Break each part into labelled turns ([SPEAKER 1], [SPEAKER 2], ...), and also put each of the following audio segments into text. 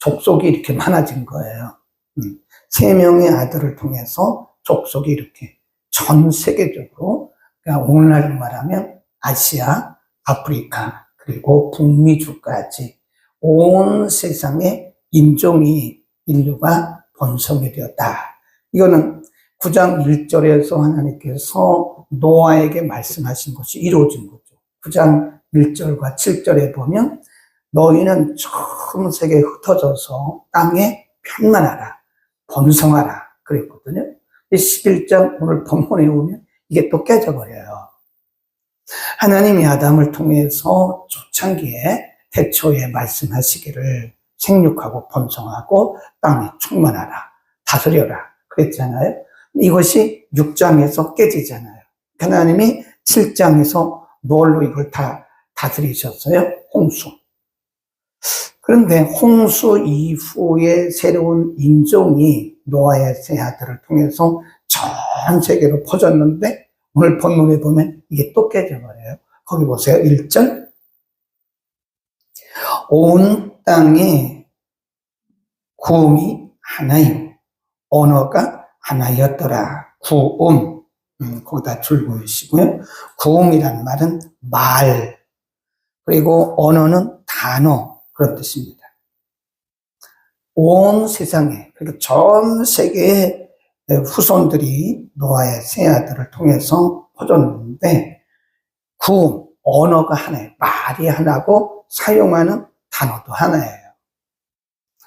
[SPEAKER 1] 족속이 이렇게 많아진 거예요. 3명의 아들을 통해서 족속이 이렇게 전 세계적으로, 그러니까 오늘날로 말하면 아시아, 아프리카, 그리고 북미주까지 온 세상의 인류가 번성이 되었다. 이거는 9장 1절에서 하나님께서 노아에게 말씀하신 것이 이루어진 거죠. 9장 1절과 7절에 보면 너희는 전 세계에 흩어져서 땅에 편만하라, 번성하라 그랬거든요. 11장 오늘 본문에 오면 이게 또 깨져버려요. 하나님이 아담을 통해서 초창기에 태초에 말씀하시기를 생육하고 번성하고 땅에 충만하라, 다스려라 그랬잖아요. 이것이 6장에서 깨지잖아요. 하나님이 7장에서 뭘로 이걸 다 다스리셨어요? 홍수. 그런데 홍수 이후에 새로운 인종이 노아의 세 아들을 통해서 전 세계로 퍼졌는데 오늘 본문에 보면 이게 또 깨져버려요. 거기 보세요. 1절. 온 땅에 구음이 하나요. 언어가 하나였더라. 구음. 거기다 줄 그으시고요. 구음이라는 말은 말. 그리고 언어는 단어. 그런 뜻입니다. 온 세상에, 그러니까 전 세계의 후손들이 노아의 세 아들을 통해서 퍼졌는데, 언어가 하나예요. 말이 하나고 사용하는 단어도 하나예요.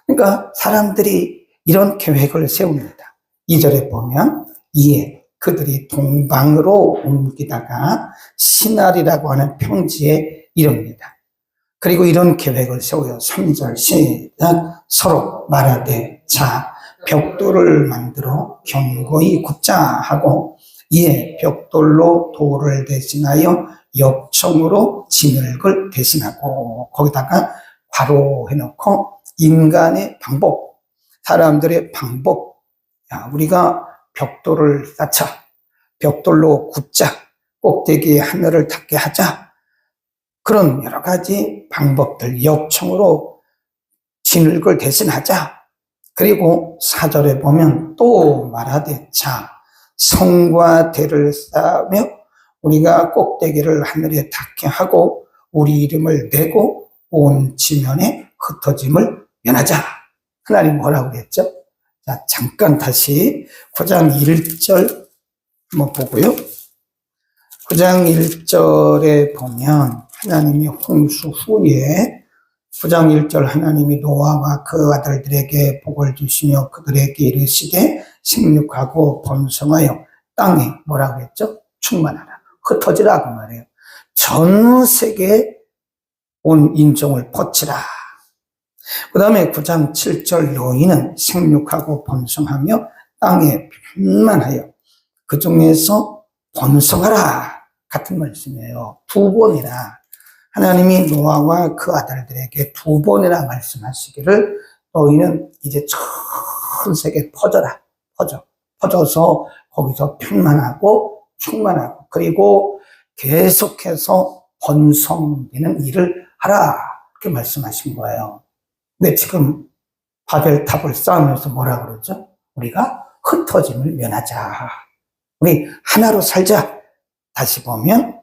[SPEAKER 1] 그러니까 사람들이 이런 계획을 세웁니다. 2절에 보면 이에 그들이 동방으로 옮기다가 시날이라고 하는 평지에 이릅니다. 그리고 이런 계획을 세워요. 3절 시작. 서로 말하되 자 벽돌을 만들어 견고히 굽자 하고 이에 벽돌로 돌을 대신하여 역청으로 진흙을 대신하고 거기다가 괄호해놓고 인간의 방법, 사람들의 방법, 야, 우리가 벽돌을 쌓자, 벽돌로 굽자, 꼭대기에 하늘을 닿게 하자, 그런 여러 가지 방법들, 역청으로 진흙을 대신하자. 그리고 4절에 보면 또 말하되 자 성과 대를 쌓으며 우리가 꼭대기를 하늘에 닿게 하고 우리 이름을 내고 온 지면에 흩어짐을 면하자. 하나님 뭐라고 그랬죠? 자, 잠깐 다시 9장 1절 한번 보고요. 9장 1절에 보면 하나님이 홍수 후에 9장 1절 하나님이 노아와 그 아들들에게 복을 주시며 그들에게 이르시되 생육하고 번성하여 땅에 뭐라고 했죠? 충만하라. 흩어지라 그 말이에요. 전 세계에 온 인종을 퍼치라. 그 다음에 9장 7절 너희는 생육하고 번성하며 땅에 편만하여 그 중에서 번성하라. 같은 말씀이에요. 2번이나 하나님이 노아와 그 아들들에게 2번이나 말씀하시기를 너희는 이제 전 세계에 퍼져서 거기서 편만하고 충만하고 그리고 계속해서 번성되는 일을 하라 이렇게 말씀하신 거예요. 근데 지금 바벨탑을 쌓으면서 뭐라 그러죠? 우리가 흩어짐을 면하자. 우리 하나로 살자. 다시 보면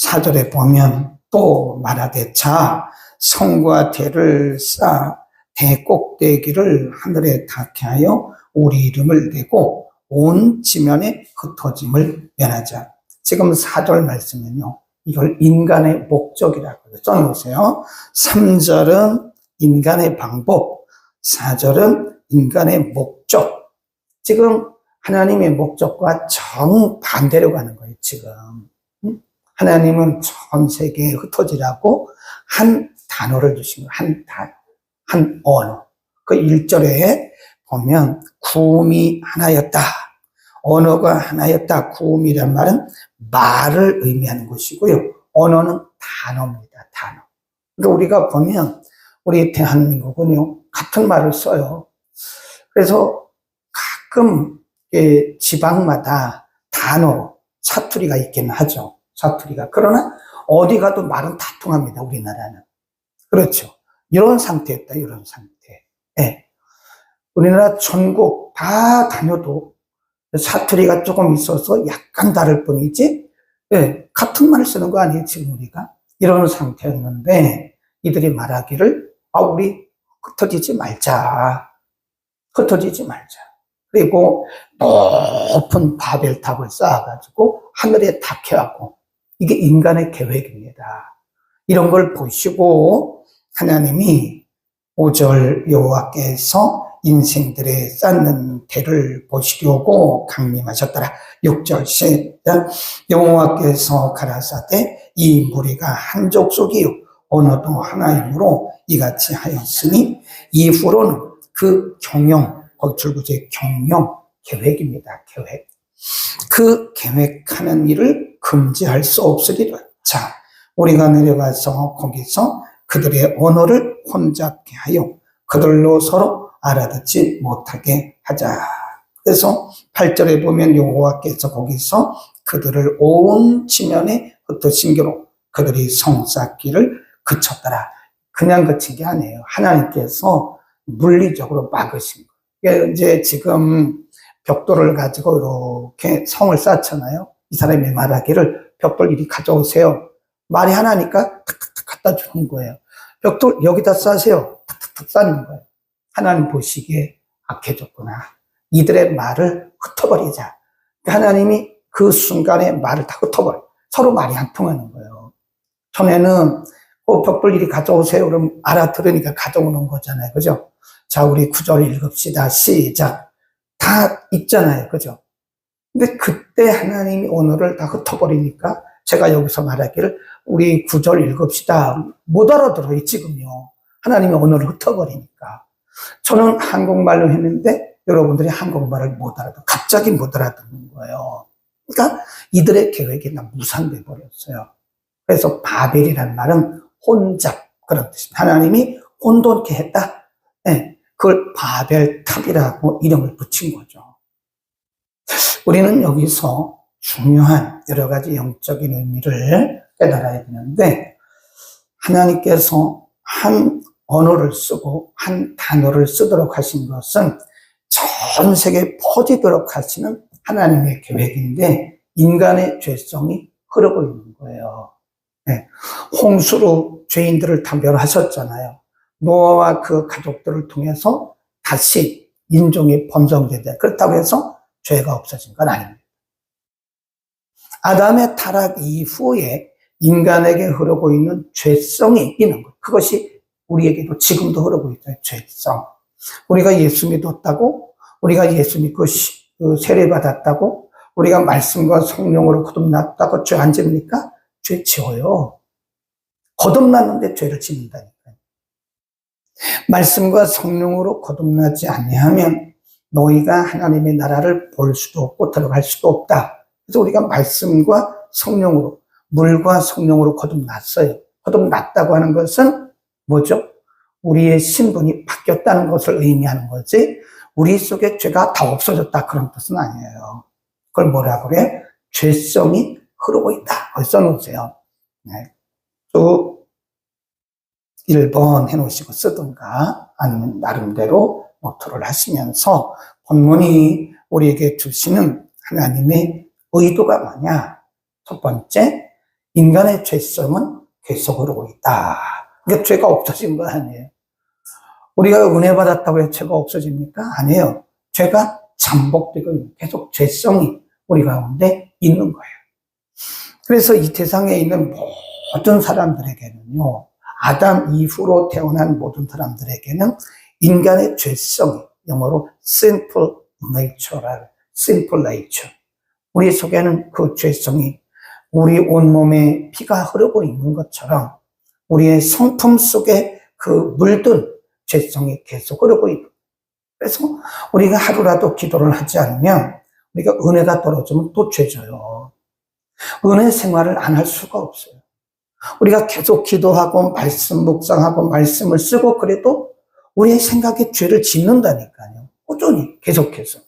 [SPEAKER 1] 4절에 보면 또 말하되 자 성과 대를 쌓아 대 꼭대기를 하늘에 닿게 하여 우리 이름을 내고 온 지면에 흩어짐을 면하자. 지금 4절 말씀은요. 이걸 인간의 목적이라고 써놓으세요. 3절은 인간의 방법, 4절은 인간의 목적. 지금 하나님의 목적과 정반대로 가는 거예요, 지금. 하나님은 전 세계에 흩어지라고 한 단어를 주신 거예요. 한 언어. 그 1절에 보면 구음이 하나였다. 언어가 하나였다. 구음이란 말은 말을 의미하는 것이고요. 언어는 단어입니다. 단어. 그러니까 우리가 보면 우리 대한민국은요. 같은 말을 써요. 그래서 가끔 지방마다 단어, 사투리가 있기는 하죠. 사투리가. 그러나 어디 가도 말은 다 통합니다. 우리나라는. 그렇죠. 이런 상태였다. 이런 상태. 예. 우리나라 전국 다 다녀도 사투리가 조금 있어서 약간 다를 뿐이지, 예, 같은 말을 쓰는 거 아니에요, 지금 우리가? 이런 상태였는데, 이들이 말하기를, 우리 흩어지지 말자. 흩어지지 말자. 그리고 높은 바벨탑을 쌓아가지고 하늘에 닿게하고, 이게 인간의 계획입니다. 이런 걸 보시고 하나님이 5절 여호와께서 인생들의 쌓는 대를 보시려고 강림하셨더라. 6절 시작. 여호와께서 가라사대 이 무리가 한 족속이요 언어도 하나이므로 이같이 하였으니 이후로는 그 경영, 거기 줄구제 경영 계획입니다. 계획. 그 계획하는 일을 금지할 수 없으리라. 자, 우리가 내려가서 거기서 그들의 언어를 혼잡게 하여 그들로 서로 알아듣지 못하게 하자. 그래서 8절에 보면 여호와께서 거기서 그들을 온 지면에 흩으신 게로 그들이 성 쌓기를 그쳤더라. 그냥 그친 게 아니에요. 하나님께서 물리적으로 막으신 거예요. 이제 지금 벽돌을 가지고 이렇게 성을 쌓잖아요. 이 사람이 말하기를 벽돌 이리 가져오세요. 말이 하나니까 탁탁탁 갖다 주는 거예요. 벽돌 여기다 싸세요. 탁탁탁 싸는 거예요. 하나님 보시기에 악해졌구나. 이들의 말을 흩어버리자. 하나님이 그 순간에 말을 다 흩어버려요. 서로 말이 안 통하는 거예요. 전에는 벽돌 이리 가져오세요. 그럼 알아들으니까 가져오는 거잖아요. 그죠? 자, 우리 9절 읽읍시다. 시작. 다 있잖아요. 그죠? 근데 그때 하나님이 언어를 다 흩어버리니까 제가 여기서 말하기를 우리 9절 읽읍시다. 못 알아들어요, 지금요. 하나님이 언어를 흩어버리니까. 저는 한국말로 했는데 여러분들이 한국말을 못 알아듣고 갑자기 못 알아듣는 거예요. 그러니까 이들의 계획이 다 무산돼 버렸어요. 그래서 바벨이라는 말은 혼잡 그런 뜻입니다. 하나님이 혼돈케 했다. 네, 그걸 바벨탑이라고 이름을 붙인 거죠. 우리는 여기서 중요한 여러 가지 영적인 의미를 깨달아야 되는데 하나님께서 한 언어를 쓰고 한 단어를 쓰도록 하신 것은 전 세계에 퍼지도록 하시는 하나님의 계획인데 인간의 죄성이 흐르고 있는 거예요. 네. 홍수로 죄인들을 다 멸하셨잖아요. 노아와 그 가족들을 통해서 다시 인종이 번성되다. 그렇다고 해서 죄가 없어진 건 아닙니다. 아담의 타락 이후에 인간에게 흐르고 있는 죄성이 있는 것. 그것이 우리에게도 지금도 흐르고 있어요. 죄성. 우리가 예수 믿었다고, 우리가 예수 믿고 세례받았다고, 우리가 말씀과 성령으로 거듭났다고 죄 안 집니까? 죄 지어요. 거듭났는데 죄를 짓는다니까요. 말씀과 성령으로 거듭나지 아니하면 너희가 하나님의 나라를 볼 수도 없고 들어갈 수도 없다. 그래서 우리가 말씀과 성령으로, 물과 성령으로 거듭났어요. 거듭났다고 하는 것은 뭐죠? 우리의 신분이 바뀌었다는 것을 의미하는 거지 우리 속에 죄가 다 없어졌다 그런 뜻은 아니에요. 그걸 뭐라 그래? 죄성이 흐르고 있다. 거기 써놓으세요. 네. 또 1번 해놓으시고 쓰든가 아니면 나름대로 노트를 하시면서 본문이 우리에게 주시는 하나님의 의도가 뭐냐? 첫 번째, 인간의 죄성은 계속 흐르고 있다. 그러니까 죄가 없어진 거 아니에요. 우리가 은혜 받았다고 해서 죄가 없어집니까? 아니에요. 죄가 잠복되고 계속 죄성이 우리 가운데 있는 거예요. 그래서 이 세상에 있는 모든 사람들에게는요, 아담 이후로 태어난 모든 사람들에게는 인간의 죄성이 영어로 sinful nature. 우리 속에는 그 죄성이 우리 온몸에 피가 흐르고 있는 것처럼 우리의 성품 속에 그 물든 죄성이 계속 흐르고 있고 그래서 우리가 하루라도 기도를 하지 않으면 우리가 은혜가 떨어지면 또 죄져요. 은혜 생활을 안 할 수가 없어요. 우리가 계속 기도하고 말씀 묵상하고 말씀을 쓰고 그래도 우리의 생각에 죄를 짓는다니까요. 꾸준히 계속해서.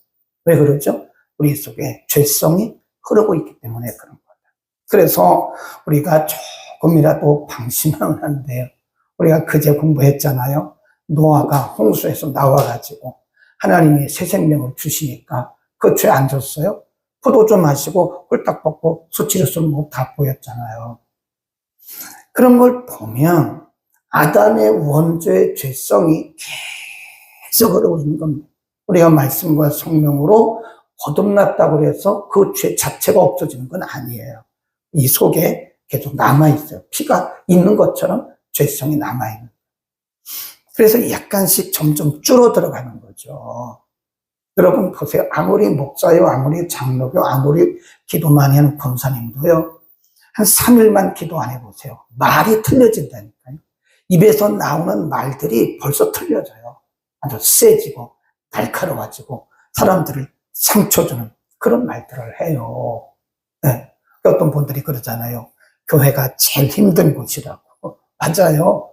[SPEAKER 1] 왜 그러죠? 우리 속에 죄성이 흐르고 있기 때문에 그런 거다. 그래서 우리가 조금이라도 방심하면 안 돼요. 우리가 그제 공부했잖아요. 노아가 홍수에서 나와가지고 하나님이 새 생명을 주시니까 그 죄 안 졌어요? 포도 좀 마시고 홀딱 벗고 수치로서는 뭐 다 보였잖아요. 그런 걸 보면 아담의 원죄의 죄성이 계속 흐르고 있는 겁니다. 우리가 말씀과 성령으로 거듭났다고 해서 그 죄 자체가 없어지는 건 아니에요. 이 속에 계속 남아있어요. 피가 있는 것처럼 죄성이 남아있는. 그래서 약간씩 점점 줄어들어가는 거죠. 여러분 보세요. 아무리 목사요, 아무리 장로요, 아무리 기도 많이 하는 권사님도요, 한 3일만 기도 안 해보세요. 말이 틀려진다니까요. 입에서 나오는 말들이 벌써 틀려져요. 아주 세지고 날카로워지고 사람들을 상처 주는 그런 말들을 해요. 네. 어떤 분들이 그러잖아요. 교회가 제일 힘든 곳이라고. 맞아요.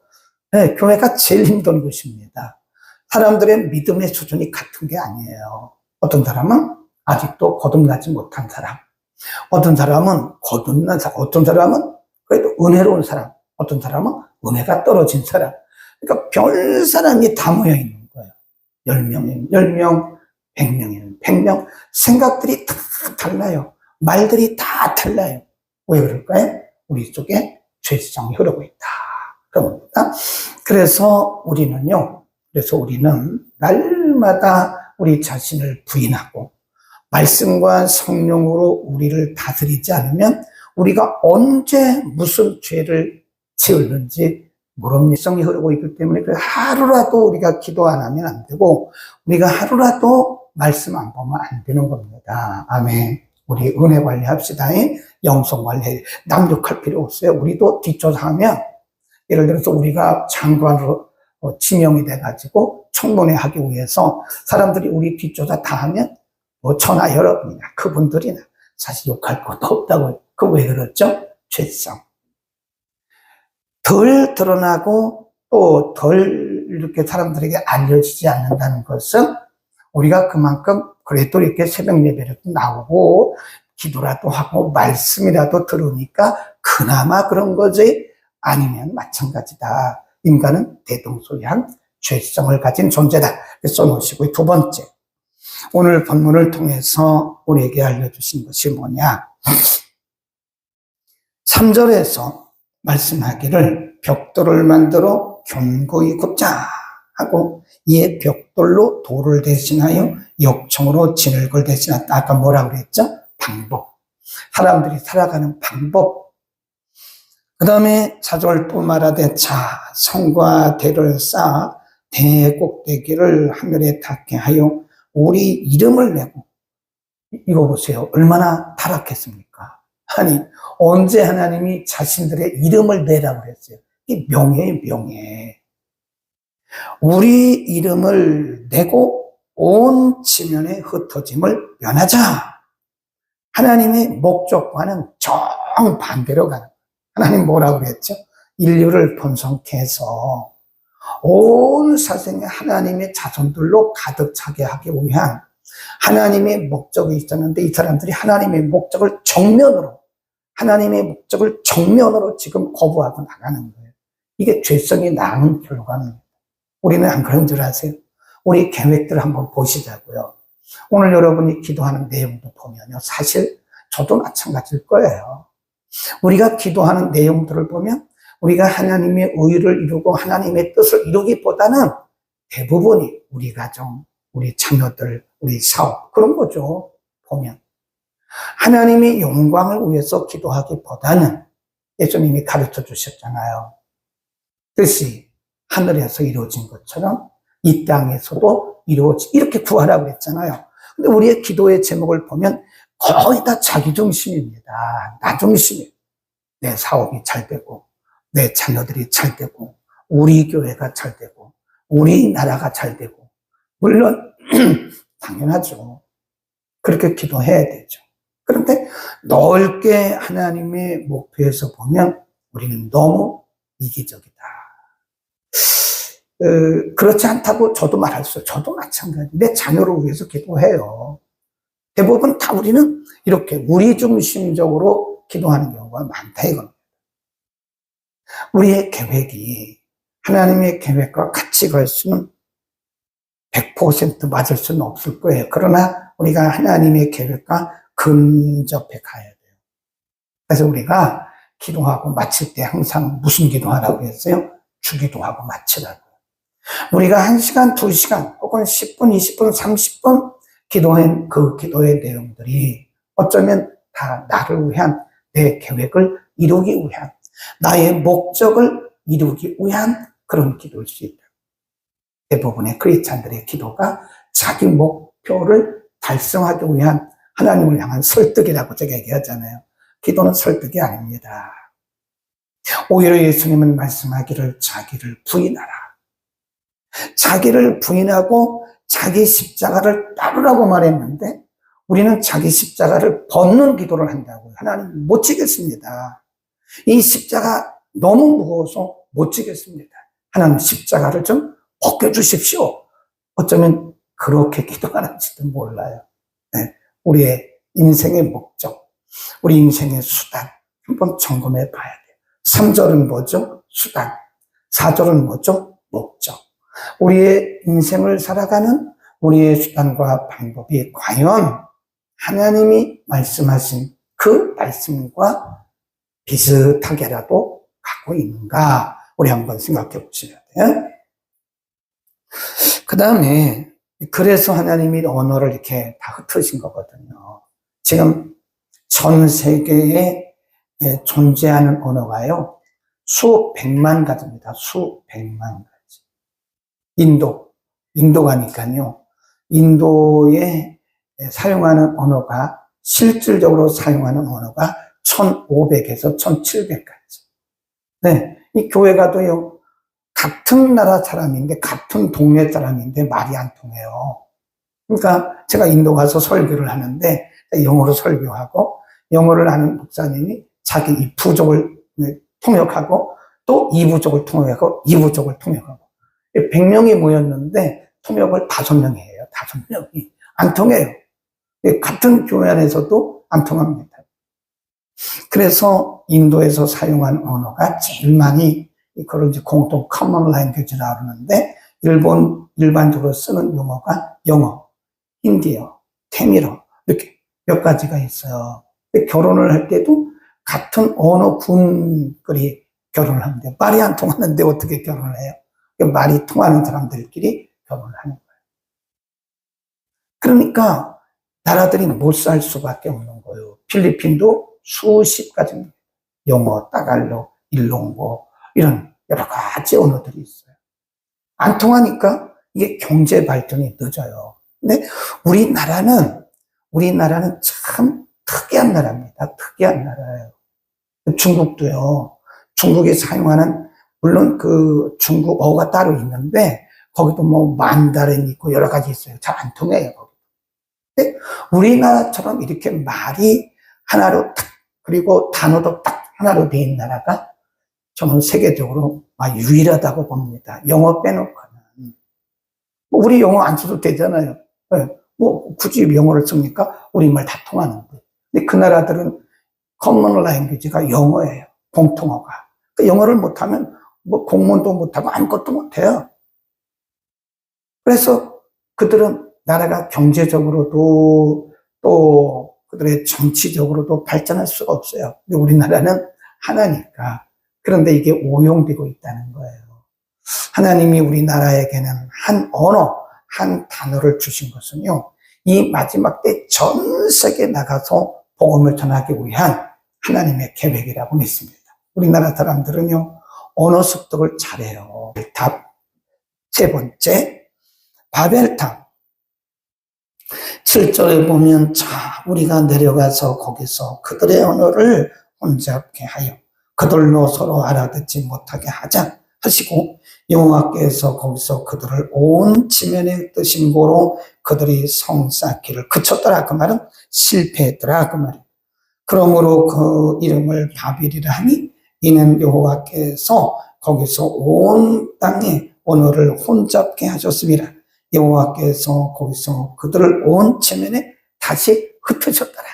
[SPEAKER 1] 네, 교회가 제일 힘든 곳입니다. 사람들의 믿음의 수준이 같은 게 아니에요. 어떤 사람은 아직도 거듭나지 못한 사람, 어떤 사람은 거듭난 사람, 어떤 사람은 그래도 은혜로운 사람, 어떤 사람은 은혜가 떨어진 사람. 그러니까 별 사람이 다 모여 있는 거예요. 10명이면 10명, 100명이면 100명. 생각들이 다 달라요. 말들이 다 달라요. 왜 그럴까요? 우리 속에 죄성이 흐르고 있다. 그럽니다. 그래서 우리는 날마다 우리 자신을 부인하고 말씀과 성령으로 우리를 다스리지 않으면 우리가 언제 무슨 죄를 지었는지 모릅니다. 성이 흐르고 있기 때문에 하루라도 우리가 기도 안 하면 안 되고 우리가 하루라도 말씀 안 보면 안 되는 겁니다. 아멘. 우리 은혜 관리합시다. 영성 관리. 남욕할 필요 없어요. 우리도 뒷조사하면 예를 들어서 우리가 장관으로 지명이 돼가지고 청문회 하기 위해서 사람들이 우리 뒷조사 다 하면 뭐 전하 여러분이나 그분들이나 사실 욕할 것도 없다고. 그 왜 그렇죠? 죄성. 덜 드러나고 또 덜 이렇게 사람들에게 알려지지 않는다는 것은 우리가 그만큼 그래도 이렇게 새벽 예배라도 나오고 기도라도 하고 말씀이라도 들으니까 그나마 그런 거지 아니면 마찬가지다. 인간은 대동소이한 죄성을 가진 존재다. 써놓으시고 두 번째, 오늘 본문을 통해서 우리에게 알려주신 것이 뭐냐. 3절에서 말씀하기를 벽돌을 만들어 견고히 굽자 하고 이에 벽돌로 돌을 대신하여 역청으로 진흙을 대신했다. 아까 뭐라고 그랬죠? 방법. 사람들이 살아가는 방법. 그 다음에 4절 또 말하되 자 성과 대를 쌓아 대꼭대기를 하늘에 닿게 하여 우리 이름을 내고. 이거 보세요. 얼마나 타락했습니까? 아니 언제 하나님이 자신들의 이름을 내라고 그랬어요? 이 명예예요, 명예. 우리 이름을 내고 온 지면에 흩어짐을 면하자. 하나님의 목적과는 정반대로 가는. 하나님 뭐라고 그랬죠? 인류를 번성케 해서 온 사생에 하나님의 자손들로 가득 차게 하기 위한 하나님의 목적이 있었는데 이 사람들이 하나님의 목적을 정면으로 지금 거부하고 나가는 거예요. 이게 죄성이 나는 결과입니다. 우리는 안 그런 줄 아세요? 우리 계획들 한번 보시자고요. 오늘 여러분이 기도하는 내용도 보면요. 사실 저도 마찬가지일 거예요. 우리가 기도하는 내용들을 보면 우리가 하나님의 의를 이루고 하나님의 뜻을 이루기보다는 대부분이 우리 가정, 우리 자녀들, 우리 사업 그런 거죠. 보면 하나님의 영광을 위해서 기도하기보다는 예수님이 가르쳐 주셨잖아요. 뜻이 하늘에서 이루어진 것처럼 이 땅에서도 이렇게 구하라고 그랬잖아요. 근데 우리의 기도의 제목을 보면 거의 다 자기 중심입니다. 나 중심이에요. 내 사업이 잘 되고 내 자녀들이 잘 되고 우리 교회가 잘 되고 우리 나라가 잘 되고 물론 당연하죠. 그렇게 기도해야 되죠. 그런데 넓게 하나님의 목표에서 보면 우리는 너무 이기적이다. 그렇지 않다고 저도 말할 수 없어요. 저도 마찬가지. 내 자녀를 위해서 기도해요. 대부분 다 우리는 이렇게 우리 중심적으로 기도하는 경우가 많다 이겁니다. 우리의 계획이 하나님의 계획과 같이 갈 수는 100% 맞을 수는 없을 거예요. 그러나 우리가 하나님의 계획과 근접해 가야 돼요. 그래서 우리가 기도하고 마칠 때 항상 무슨 기도하라고 했어요? 주기도하고 마치라고. 우리가 1시간, 2시간, 혹은 10분, 20분, 30분 기도한 그 기도의 내용들이 어쩌면 다 나를 위한 내 계획을 이루기 위한, 나의 목적을 이루기 위한 그런 기도일 수 있다. 대부분의 크리스찬들의 기도가 자기 목표를 달성하기 위한 하나님을 향한 설득이라고 제가 얘기하잖아요. 기도는 설득이 아닙니다. 오히려 예수님은 말씀하기를 자기를 부인하라. 자기를 부인하고 자기 십자가를 따르라고 말했는데 우리는 자기 십자가를 벗는 기도를 한다고요. 하나님 못 지겠습니다. 이 십자가 너무 무거워서 못 지겠습니다. 하나님 십자가를 좀 벗겨주십시오. 어쩌면 그렇게 기도하는지도 몰라요. 네. 우리의 인생의 목적, 우리 인생의 수단 한번 점검해 봐야 돼요. 3절은 뭐죠? 수단. 4절은 뭐죠? 목적. 우리의 인생을 살아가는 우리의 수단과 방법이 과연 하나님이 말씀하신 그 말씀과 비슷하게라도 갖고 있는가? 우리 한번 생각해 보셔야 돼요. 그 다음에 그래서 하나님이 언어를 이렇게 다 흩으신 거거든요. 지금 전 세계에 존재하는 언어가요, 수백만 가지입니다. 수백만 가지. 인도가니까요. 인도에 사용하는 언어가, 실질적으로 사용하는 언어가 1500에서 1700까지. 네. 이 교회 가도요, 같은 나라 사람인데, 같은 동네 사람인데 말이 안 통해요. 그러니까 제가 인도 가서 설교를 하는데, 영어로 설교하고, 영어를 아는 목사님이 자기 이 부족을 통역하고, 또 이 부족을 통역하고, 이 부족을 통역하고. 100명이 모였는데, 통역을 5명이 해요. 5명이. 안 통해요. 같은 교회 안에서도 안 통합니다. 그래서 인도에서 사용한 언어가 제일 많이, 그걸 이제 공통 커먼 랭귀지라고 하는데, 일반적으로 쓰는 용어가 영어, 힌디어, 태미러, 이렇게 몇 가지가 있어요. 결혼을 할 때도 같은 언어 군끼리 결혼을 합니다. 말이 안 통하는데 어떻게 결혼을 해요? 말이 통하는 사람들끼리 결혼을 하는 거예요. 그러니까 나라들이 못 살 수밖에 없는 거예요. 필리핀도 수십 가지 영어, 따갈로, 일롱고 이런 여러 가지 언어들이 있어요. 안 통하니까 이게 경제 발전이 늦어요. 근데 우리나라는 참 특이한 나라입니다. 특이한 나라예요. 중국도요. 중국에 사용하는, 물론 그 중국어가 따로 있는데 거기도 뭐 만다린 있고 여러 가지 있어요. 잘 안 통해요. 근데 우리나라처럼 이렇게 말이 하나로 딱, 그리고 단어도 딱 하나로 돼 있는 나라가 저는 세계적으로 유일하다고 봅니다. 영어 빼놓고는. 우리 영어 안 써도 되잖아요. 뭐 굳이 영어를 씁니까? 우리말 다 통하는데. 근데 그 나라들은 커먼 랭귀지가 영어예요. 공통어가. 그 영어를 못하면 뭐 공문도 못하고 아무것도 못해요. 그래서 그들은 나라가 경제적으로도 또 그들의 정치적으로도 발전할 수가 없어요. 근데 우리나라는 하나니까. 그런데 이게 오용되고 있다는 거예요. 하나님이 우리나라에게는 한 언어, 한 단어를 주신 것은요, 이 마지막 때 전 세계에 나가서 복음을 전하기 위한 하나님의 계획이라고 믿습니다. 우리나라 사람들은요, 언어 습득을 잘해요. 세 번째, 바벨탑. 7절에 보면, 자, 우리가 내려가서 거기서 그들의 언어를 혼잡게 하여 그들로 서로 알아듣지 못하게 하자 하시고, 여호와께서 거기서 그들을 온 지면에 뜨신 고로 그들이 성 쌓기를 그쳤더라. 그 말은 실패했더라. 그 말이에요. 그러므로 그 이름을 바벨이라 하니, 이는 여호와께서 거기서 온 땅에 언어를 혼잡게 하셨습니다. 여호와께서 거기서 그들을 온 지면에 다시 흩으셨더라.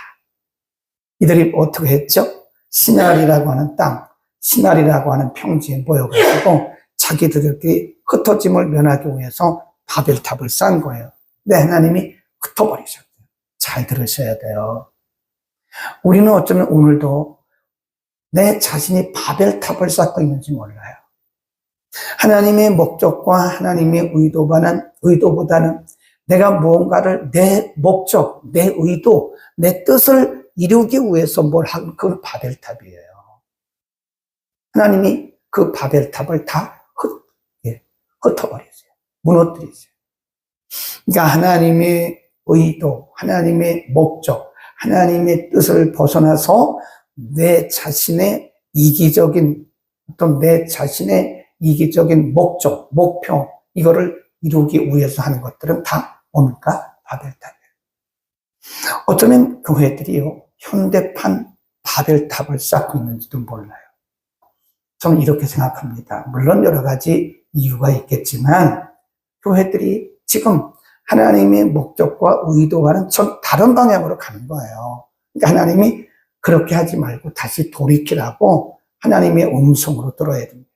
[SPEAKER 1] 이들이 어떻게 했죠? 시날이라고 하는 땅, 시날이라고 하는 평지에 모여가지고 자기들끼리 흩어짐을 면하기 위해서 바벨탑을 쌓은 거예요. 근데 하나님이 흩어버리셨어요. 잘 들으셔야 돼요. 우리는 어쩌면 오늘도 내 자신이 바벨탑을 쌓고 있는지 몰라요. 하나님의 목적과 하나님의 의도보다는 내가 무언가를 내 목적, 내 의도, 내 뜻을 이루기 위해서 뭘 하는 그건 바벨탑이에요. 하나님이 그 바벨탑을 다 흩어버리세요. 무너뜨리세요. 그러니까 하나님의 의도, 하나님의 목적, 하나님의 뜻을 벗어나서 내 자신의 이기적인 목적, 목표, 이거를 이루기 위해서 하는 것들은 다 뭡니까? 바벨탑이에요. 어쩌면 교회들이요, 현대판 바벨탑을 쌓고 있는지도 몰라요. 저는 이렇게 생각합니다. 물론 여러 가지 이유가 있겠지만, 교회들이 지금 하나님의 목적과 의도와는 전 다른 방향으로 가는 거예요. 그러니까 하나님이 그렇게 하지 말고 다시 돌이키라고 하나님의 음성으로 들어야 됩니다.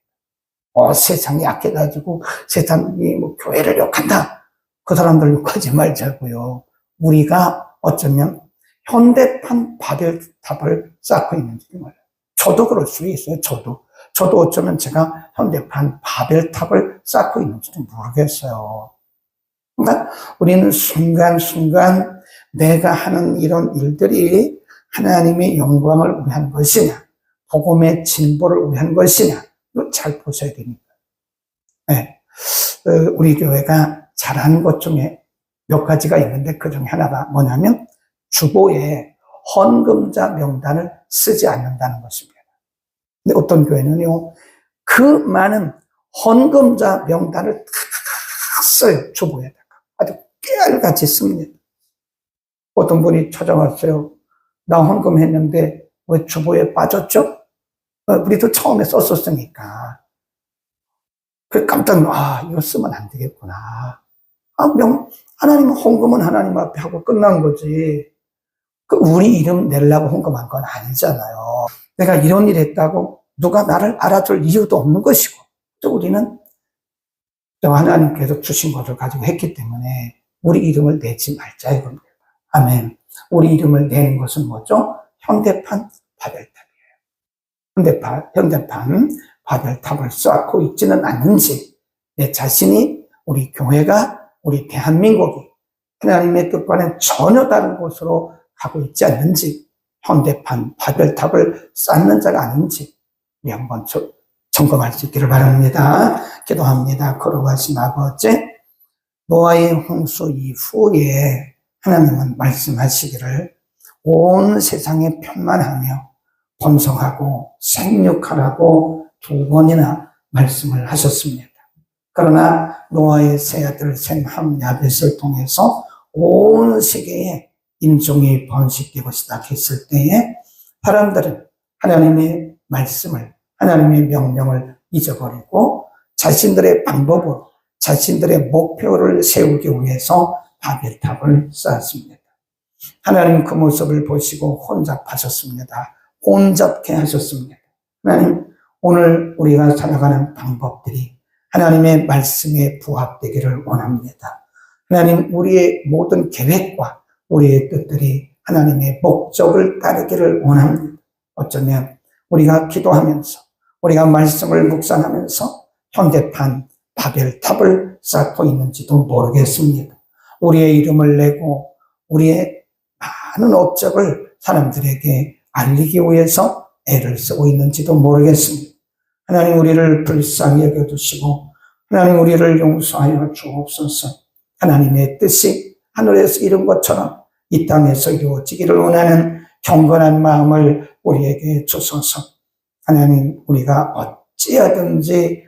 [SPEAKER 1] 세상이 약해가지고 세상이 교회를 욕한다. 그 사람들 욕하지 말자고요. 우리가 어쩌면 현대판 바벨탑을 쌓고 있는지도 몰라요. 저도 그럴 수 있어요. 저도 어쩌면 제가 현대판 바벨탑을 쌓고 있는지도 모르겠어요. 그러니까 우리는 순간순간 내가 하는 이런 일들이 하나님의 영광을 위한 것이냐, 복음의 진보를 위한 것이냐, 이거 잘 보셔야 됩니다. 네. 우리 교회가 잘하는 것 중에 몇 가지가 있는데 그 중에 하나가 뭐냐면 주보에 헌금자 명단을 쓰지 않는다는 것입니다. 근데 어떤 교회는요, 그 많은 헌금자 명단을 다 써요. 주보에다가. 아주 깨알같이 씁니다. 어떤 분이 찾아왔어요. 나 헌금했는데 왜 주보에 빠졌죠? 우리도 처음에 썼었으니까. 그 깜짝 이거 쓰면 안 되겠구나. 하나님 헌금은 하나님 앞에 하고 끝난 거지. 우리 이름 내려고 헌금한 건 아니잖아요. 내가 이런 일 했다고 누가 나를 알아줄 이유도 없는 것이고, 또 우리는 하나님께서 주신 것을 가지고 했기 때문에 우리 이름을 내지 말자 이겁니다. 아멘. 우리 이름을 내는 것은 뭐죠? 현대판 바벨탑이에요. 현대판 바벨탑을 쌓고 있지는 않는지, 내 자신이, 우리 교회가, 우리 대한민국이 하나님의 뜻과는 전혀 다른 곳으로 가고 있지 않는지, 현대판 바벨탑을 쌓는 자가 아닌지 우리 한번 점검할 수 있기를 바랍니다. 기도합니다. 거룩하신 아버지, 노아의 홍수 이후에 하나님은 말씀하시기를 온 세상에 편만하며 번성하고 생육하라고 2번이나 말씀을 하셨습니다. 그러나 노아의 세 아들 셈함 야벳을 통해서 온 세계에 인종이 번식되고 시작했을 때에 사람들은 하나님의 말씀을, 하나님의 명령을 잊어버리고 자신들의 방법으로 자신들의 목표를 세우기 위해서 바벨탑을 쌓았습니다. 하나님 그 모습을 보시고 혼잡하셨습니다. 혼잡케 하셨습니다. 하나님, 오늘 우리가 살아가는 방법들이 하나님의 말씀에 부합되기를 원합니다. 하나님, 우리의 모든 계획과 우리의 뜻들이 하나님의 목적을 따르기를 원합니다. 어쩌면 우리가 기도하면서, 우리가 말씀을 묵상하면서 현대판 바벨탑을 쌓고 있는지도 모르겠습니다. 우리의 이름을 내고 우리의 많은 업적을 사람들에게 알리기 위해서 애를 쓰고 있는지도 모르겠습니다. 하나님, 우리를 불쌍히 여겨주시고 하나님, 우리를 용서하여 주옵소서. 하나님의 뜻이 하늘에서 이룬 것처럼 이 땅에서 이루어지기를 원하는 경건한 마음을 우리에게 주소서. 하나님, 우리가 어찌하든지